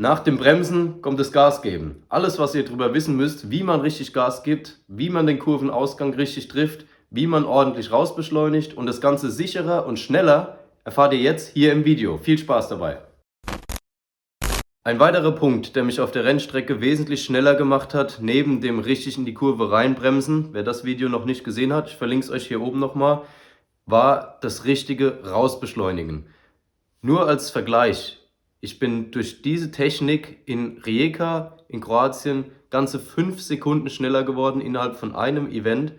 Nach dem Bremsen kommt das Gas geben. Alles, was ihr darüber wissen müsst, wie man richtig Gas gibt, wie man den Kurvenausgang richtig trifft, wie man ordentlich rausbeschleunigt und das Ganze sicherer und schneller, erfahrt ihr jetzt hier im Video. Viel Spaß dabei! Ein weiterer Punkt, der mich auf der Rennstrecke wesentlich schneller gemacht hat, neben dem richtig in die Kurve reinbremsen, wer das Video noch nicht gesehen hat, ich verlinke es euch hier oben nochmal, war das richtige Rausbeschleunigen. Nur als Vergleich, ich bin durch diese Technik in Rijeka in Kroatien ganze 5 Sekunden schneller geworden innerhalb von einem Event,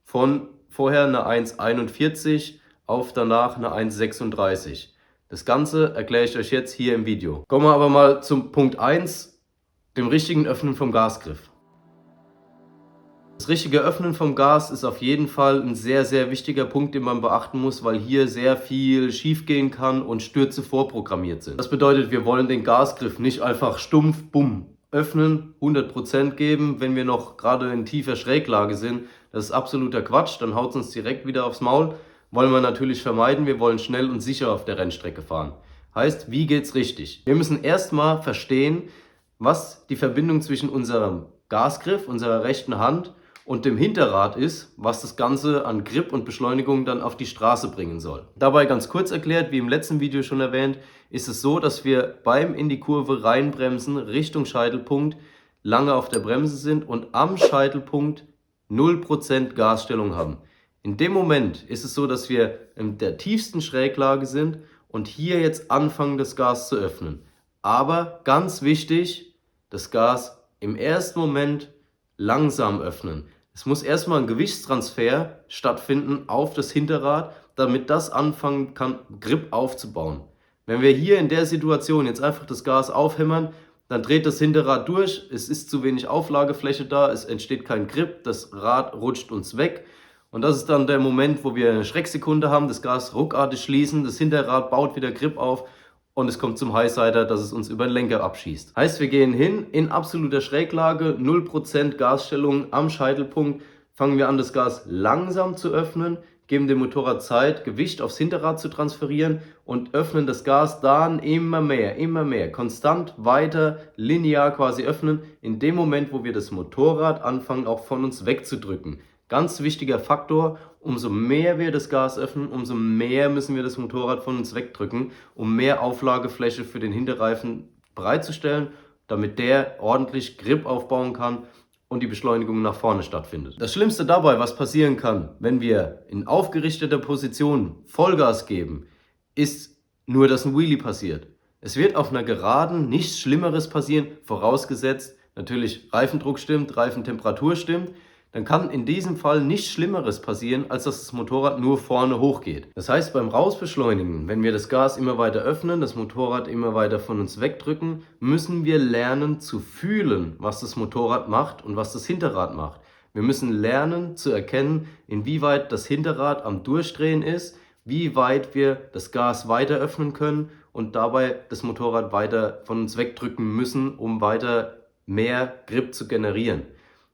von vorher eine 1,41 auf danach eine 1,36. Das Ganze erkläre ich euch jetzt hier im Video. Kommen wir aber mal zum Punkt 1, dem richtigen Öffnen vom Gasgriff. Das richtige Öffnen vom Gas ist auf jeden Fall ein sehr, sehr wichtiger Punkt, den man beachten muss, weil hier sehr viel schief gehen kann und Stürze vorprogrammiert sind. Das bedeutet, wir wollen den Gasgriff nicht einfach stumpf, bumm, öffnen, 100% geben, wenn wir noch gerade in tiefer Schräglage sind. Das ist absoluter Quatsch, dann haut es uns direkt wieder aufs Maul. Wollen wir natürlich vermeiden, wir wollen schnell und sicher auf der Rennstrecke fahren. Heißt, wie geht's richtig? Wir müssen erstmal verstehen, was die Verbindung zwischen unserem Gasgriff, unserer rechten Hand und dem Hinterrad ist, was das Ganze an Grip und Beschleunigung dann auf die Straße bringen soll. Dabei ganz kurz erklärt, wie im letzten Video schon erwähnt, ist es so, dass wir beim in die Kurve reinbremsen Richtung Scheitelpunkt lange auf der Bremse sind und am Scheitelpunkt 0% Gasstellung haben. In dem Moment ist es so, dass wir in der tiefsten Schräglage sind und hier jetzt anfangen, das Gas zu öffnen. Aber ganz wichtig, das Gas im ersten Moment langsam öffnen. Es muss erstmal ein Gewichtstransfer stattfinden auf das Hinterrad, damit das anfangen kann, Grip aufzubauen. Wenn wir hier in der Situation jetzt einfach das Gas aufhämmern, dann dreht das Hinterrad durch, es ist zu wenig Auflagefläche da, es entsteht kein Grip, das Rad rutscht uns weg. Und das ist dann der Moment, wo wir eine Schrecksekunde haben, das Gas ruckartig schließen, das Hinterrad baut wieder Grip auf und es kommt zum Highsider, dass es uns über den Lenker abschießt. Heißt, wir gehen hin in absoluter Schräglage, 0% Gasstellung am Scheitelpunkt, fangen wir an, das Gas langsam zu öffnen, geben dem Motorrad Zeit, Gewicht aufs Hinterrad zu transferieren und öffnen das Gas dann immer mehr, konstant weiter, linear quasi öffnen, in dem Moment, wo wir das Motorrad anfangen, auch von uns wegzudrücken. Ganz wichtiger Faktor, umso mehr wir das Gas öffnen, umso mehr müssen wir das Motorrad von uns wegdrücken, um mehr Auflagefläche für den Hinterreifen bereitzustellen, damit der ordentlich Grip aufbauen kann und die Beschleunigung nach vorne stattfindet. Das Schlimmste dabei, was passieren kann, wenn wir in aufgerichteter Position Vollgas geben, ist nur, dass ein Wheelie passiert. Es wird auf einer Geraden nichts Schlimmeres passieren, vorausgesetzt natürlich Reifendruck stimmt, Reifentemperatur stimmt. Dann kann in diesem Fall nichts Schlimmeres passieren, als dass das Motorrad nur vorne hochgeht. Das heißt, beim Rausbeschleunigen, wenn wir das Gas immer weiter öffnen, das Motorrad immer weiter von uns wegdrücken, müssen wir lernen zu fühlen, was das Motorrad macht und was das Hinterrad macht. Wir müssen lernen zu erkennen, inwieweit das Hinterrad am Durchdrehen ist, wie weit wir das Gas weiter öffnen können und dabei das Motorrad weiter von uns wegdrücken müssen, um weiter mehr Grip zu generieren.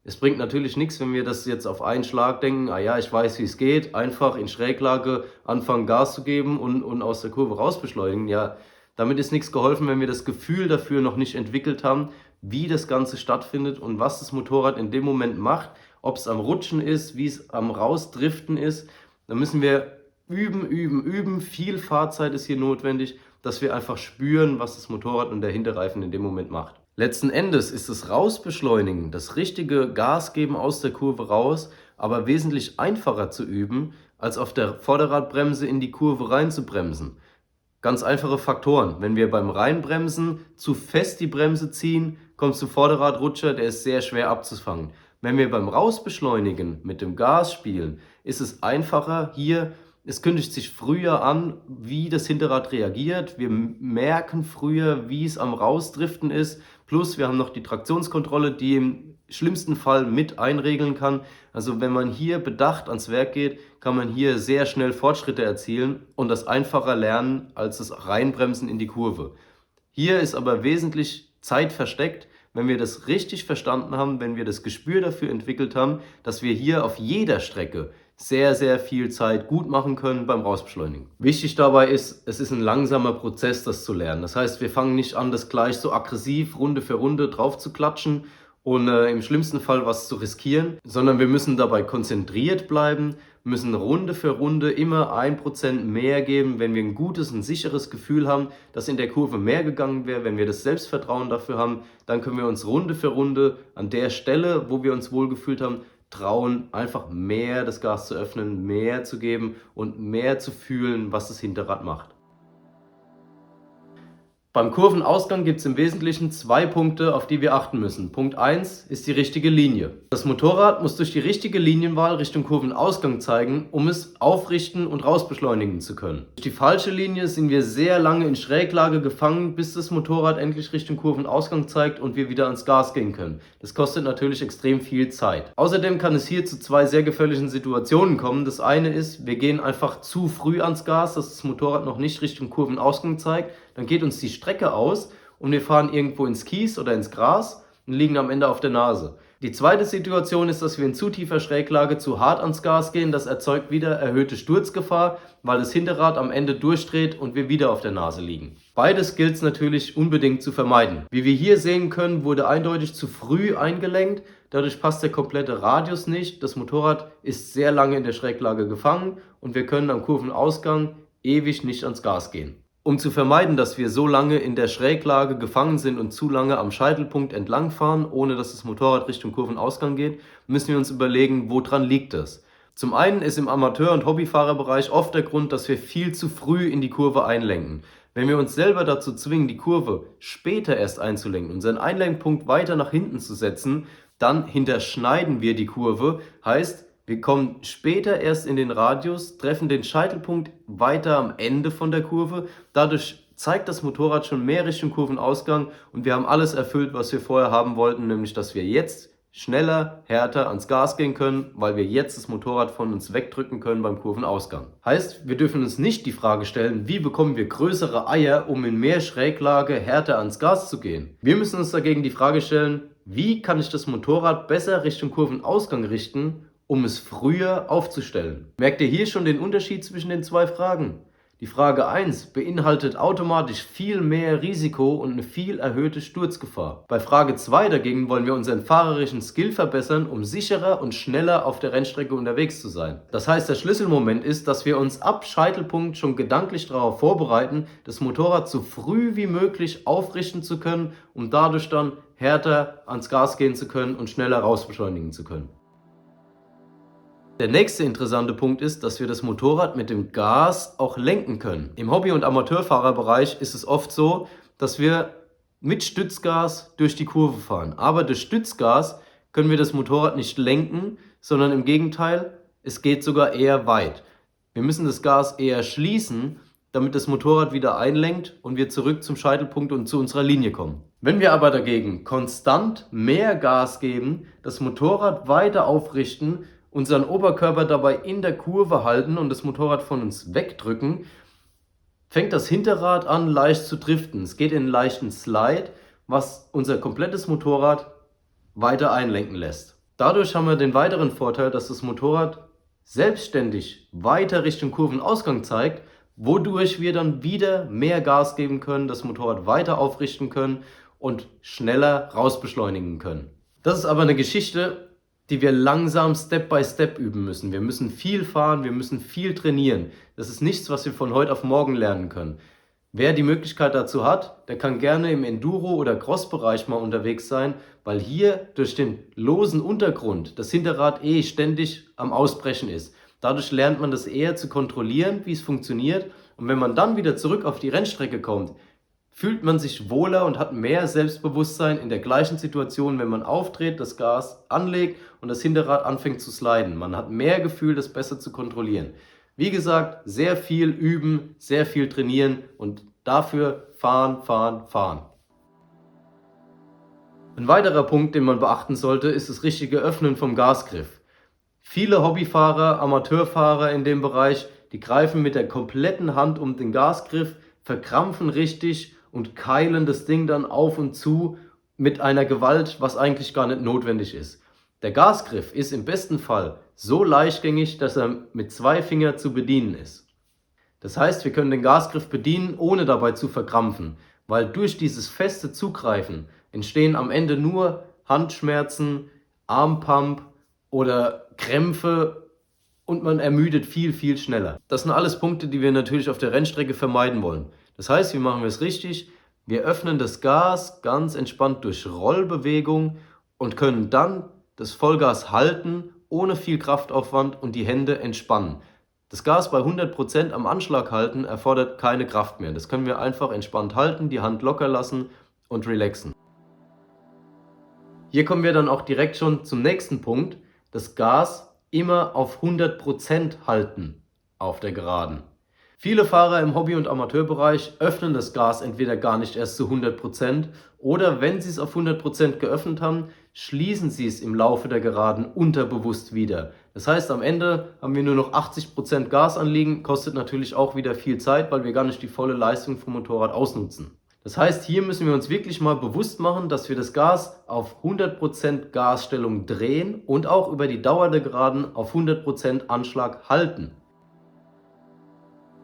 Es bringt natürlich nichts, wenn wir das jetzt auf einen Schlag denken, ah ja, ich weiß, wie es geht, einfach in Schräglage anfangen Gas zu geben und aus der Kurve raus beschleunigen. Ja, damit ist nichts geholfen, wenn wir das Gefühl dafür noch nicht entwickelt haben, wie das Ganze stattfindet und was das Motorrad in dem Moment macht, ob es am Rutschen ist, wie es am Rausdriften ist. Da müssen wir üben. Viel Fahrzeit ist hier notwendig, dass wir einfach spüren, was das Motorrad und der Hinterreifen in dem Moment macht. Letzten Endes ist das Rausbeschleunigen, das richtige Gas geben aus der Kurve raus, aber wesentlich einfacher zu üben, als auf der Vorderradbremse in die Kurve rein zu bremsen. Ganz einfache Faktoren. Wenn wir beim Reinbremsen zu fest die Bremse ziehen, kommt zum Vorderradrutscher, der ist sehr schwer abzufangen. Wenn wir beim Rausbeschleunigen mit dem Gas spielen, ist es einfacher hier. Es kündigt sich früher an, wie das Hinterrad reagiert. Wir merken früher, wie es am Rausdriften ist. Plus wir haben noch die Traktionskontrolle, die im schlimmsten Fall mit einregeln kann. Also wenn man hier bedacht ans Werk geht, kann man hier sehr schnell Fortschritte erzielen und das einfacher lernen als das Reinbremsen in die Kurve. Hier ist aber wesentlich Zeit versteckt, wenn wir das richtig verstanden haben, wenn wir das Gespür dafür entwickelt haben, dass wir hier auf jeder Strecke sehr, sehr viel Zeit gut machen können beim Rausbeschleunigen. Wichtig dabei ist, es ist ein langsamer Prozess, das zu lernen. Das heißt, wir fangen nicht an, das gleich so aggressiv Runde für Runde drauf zu klatschen und im schlimmsten Fall was zu riskieren, sondern wir müssen dabei konzentriert bleiben, müssen Runde für Runde immer 1% mehr geben, wenn wir ein gutes, ein sicheres Gefühl haben, dass in der Kurve mehr gegangen wäre, wenn wir das Selbstvertrauen dafür haben, dann können wir uns Runde für Runde an der Stelle, wo wir uns wohlgefühlt haben, trauen, einfach mehr das Gas zu öffnen, mehr zu geben und mehr zu fühlen, was das Hinterrad macht. Beim Kurvenausgang gibt es im Wesentlichen 2 Punkte, auf die wir achten müssen. Punkt 1 ist die richtige Linie. Das Motorrad muss durch die richtige Linienwahl Richtung Kurvenausgang zeigen, um es aufrichten und rausbeschleunigen zu können. Durch die falsche Linie sind wir sehr lange in Schräglage gefangen, bis das Motorrad endlich Richtung Kurvenausgang zeigt und wir wieder ans Gas gehen können. Das kostet natürlich extrem viel Zeit. Außerdem kann es hier zu 2 sehr gefährlichen Situationen kommen. Das eine ist, wir gehen einfach zu früh ans Gas, dass das Motorrad noch nicht Richtung Kurvenausgang zeigt. Dann geht uns die Strecke aus und wir fahren irgendwo ins Kies oder ins Gras und liegen am Ende auf der Nase. Die zweite Situation ist, dass wir in zu tiefer Schräglage zu hart ans Gas gehen. Das erzeugt wieder erhöhte Sturzgefahr, weil das Hinterrad am Ende durchdreht und wir wieder auf der Nase liegen. Beides gilt es natürlich unbedingt zu vermeiden. Wie wir hier sehen können, wurde eindeutig zu früh eingelenkt. Dadurch passt der komplette Radius nicht. Das Motorrad ist sehr lange in der Schräglage gefangen und wir können am Kurvenausgang ewig nicht ans Gas gehen. Um zu vermeiden, dass wir so lange in der Schräglage gefangen sind und zu lange am Scheitelpunkt entlangfahren, ohne dass das Motorrad Richtung Kurvenausgang geht, müssen wir uns überlegen, woran liegt das? Zum einen ist im Amateur- und Hobbyfahrerbereich oft der Grund, dass wir viel zu früh in die Kurve einlenken. Wenn wir uns selber dazu zwingen, die Kurve später erst einzulenken, unseren Einlenkpunkt weiter nach hinten zu setzen, dann hinterschneiden wir die Kurve, heißt, wir kommen später erst in den Radius, treffen den Scheitelpunkt weiter am Ende von der Kurve. Dadurch zeigt das Motorrad schon mehr Richtung Kurvenausgang und wir haben alles erfüllt, was wir vorher haben wollten, nämlich dass wir jetzt schneller, härter ans Gas gehen können, weil wir jetzt das Motorrad von uns wegdrücken können beim Kurvenausgang. Heißt, wir dürfen uns nicht die Frage stellen, wie bekommen wir größere Eier, um in mehr Schräglage härter ans Gas zu gehen. Wir müssen uns dagegen die Frage stellen, wie kann ich das Motorrad besser Richtung Kurvenausgang richten, um es früher aufzustellen. Merkt ihr hier schon den Unterschied zwischen den 2 Fragen? Die Frage 1 beinhaltet automatisch viel mehr Risiko und eine viel erhöhte Sturzgefahr. Bei Frage 2 dagegen wollen wir unseren fahrerischen Skill verbessern, um sicherer und schneller auf der Rennstrecke unterwegs zu sein. Das heißt, der Schlüsselmoment ist, dass wir uns ab Scheitelpunkt schon gedanklich darauf vorbereiten, das Motorrad so früh wie möglich aufrichten zu können, um dadurch dann härter ans Gas gehen zu können und schneller rausbeschleunigen zu können. Der nächste interessante Punkt ist, dass wir das Motorrad mit dem Gas auch lenken können. Im Hobby- und Amateurfahrerbereich ist es oft so, dass wir mit Stützgas durch die Kurve fahren. Aber durch Stützgas können wir das Motorrad nicht lenken, sondern im Gegenteil, es geht sogar eher weit. Wir müssen das Gas eher schließen, damit das Motorrad wieder einlenkt und wir zurück zum Scheitelpunkt und zu unserer Linie kommen. Wenn wir aber dagegen konstant mehr Gas geben, das Motorrad weiter aufrichten, unseren Oberkörper dabei in der Kurve halten und das Motorrad von uns wegdrücken, fängt das Hinterrad an leicht zu driften. Es geht in einen leichten Slide, was unser komplettes Motorrad weiter einlenken lässt. Dadurch haben wir den weiteren Vorteil, dass das Motorrad selbstständig weiter Richtung Kurvenausgang zeigt, wodurch wir dann wieder mehr Gas geben können, das Motorrad weiter aufrichten können und schneller rausbeschleunigen können. Das ist aber eine Geschichte, die wir langsam Step by Step üben müssen. Wir müssen viel fahren, wir müssen viel trainieren. Das ist nichts, was wir von heute auf morgen lernen können. Wer die Möglichkeit dazu hat, der kann gerne im Enduro- oder Cross-Bereich mal unterwegs sein, weil hier durch den losen Untergrund das Hinterrad ständig am Ausbrechen ist. Dadurch lernt man das eher zu kontrollieren, wie es funktioniert. Und wenn man dann wieder zurück auf die Rennstrecke kommt, fühlt man sich wohler und hat mehr Selbstbewusstsein in der gleichen Situation, wenn man aufdreht, das Gas anlegt und das Hinterrad anfängt zu sliden. Man hat mehr Gefühl, das besser zu kontrollieren. Wie gesagt, sehr viel üben, sehr viel trainieren und dafür fahren, fahren, fahren. Ein weiterer Punkt, den man beachten sollte, ist das richtige Öffnen vom Gasgriff. Viele Hobbyfahrer, Amateurfahrer in dem Bereich, die greifen mit der kompletten Hand um den Gasgriff, verkrampfen richtig und keilen das Ding dann auf und zu mit einer Gewalt, was eigentlich gar nicht notwendig ist. Der Gasgriff ist im besten Fall so leichtgängig, dass er mit 2 Fingern zu bedienen ist. Das heißt, wir können den Gasgriff bedienen, ohne dabei zu verkrampfen, weil durch dieses feste Zugreifen entstehen am Ende nur Handschmerzen, Armpump oder Krämpfe und man ermüdet viel, viel schneller. Das sind alles Punkte, die wir natürlich auf der Rennstrecke vermeiden wollen. Das heißt, wie machen wir es richtig? Wir öffnen das Gas ganz entspannt durch Rollbewegung und können dann das Vollgas halten, ohne viel Kraftaufwand und die Hände entspannen. Das Gas bei 100% am Anschlag halten erfordert keine Kraft mehr. Das können wir einfach entspannt halten, die Hand locker lassen und relaxen. Hier kommen wir dann auch direkt schon zum nächsten Punkt. Das Gas immer auf 100% halten auf der Geraden. Viele Fahrer im Hobby- und Amateurbereich öffnen das Gas entweder gar nicht erst zu 100% oder wenn sie es auf 100% geöffnet haben, schließen sie es im Laufe der Geraden unterbewusst wieder. Das heißt, am Ende haben wir nur noch 80% Gas anliegen, kostet natürlich auch wieder viel Zeit, weil wir gar nicht die volle Leistung vom Motorrad ausnutzen. Das heißt, hier müssen wir uns wirklich mal bewusst machen, dass wir das Gas auf 100% Gasstellung drehen und auch über die Dauer der Geraden auf 100% Anschlag halten.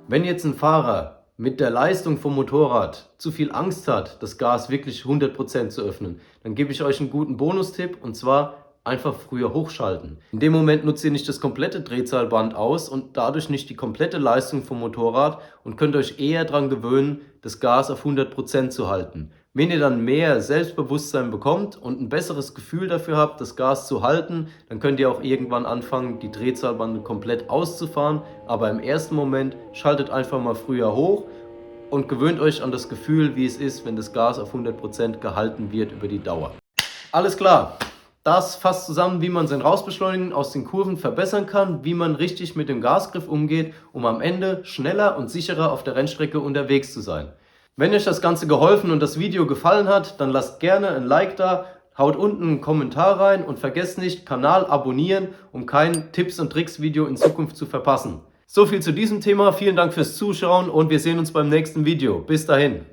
Wenn jetzt ein Fahrer mit der Leistung vom Motorrad zu viel Angst hat, das Gas wirklich 100% zu öffnen, dann gebe ich euch einen guten Bonustipp und zwar einfach früher hochschalten. In dem Moment nutzt ihr nicht das komplette Drehzahlband aus und dadurch nicht die komplette Leistung vom Motorrad und könnt euch eher daran gewöhnen, das Gas auf 100% zu halten. Wenn ihr dann mehr Selbstbewusstsein bekommt und ein besseres Gefühl dafür habt, das Gas zu halten, dann könnt ihr auch irgendwann anfangen, die Drehzahlbande komplett auszufahren. Aber im ersten Moment schaltet einfach mal früher hoch und gewöhnt euch an das Gefühl, wie es ist, wenn das Gas auf 100% gehalten wird über die Dauer. Alles klar. Das fasst zusammen, wie man sein Rausbeschleunigen aus den Kurven verbessern kann, wie man richtig mit dem Gasgriff umgeht, um am Ende schneller und sicherer auf der Rennstrecke unterwegs zu sein. Wenn euch das Ganze geholfen und das Video gefallen hat, dann lasst gerne ein Like da, haut unten einen Kommentar rein und vergesst nicht, Kanal abonnieren, um kein Tipps- und Tricks-Video in Zukunft zu verpassen. So viel zu diesem Thema, vielen Dank fürs Zuschauen und wir sehen uns beim nächsten Video. Bis dahin.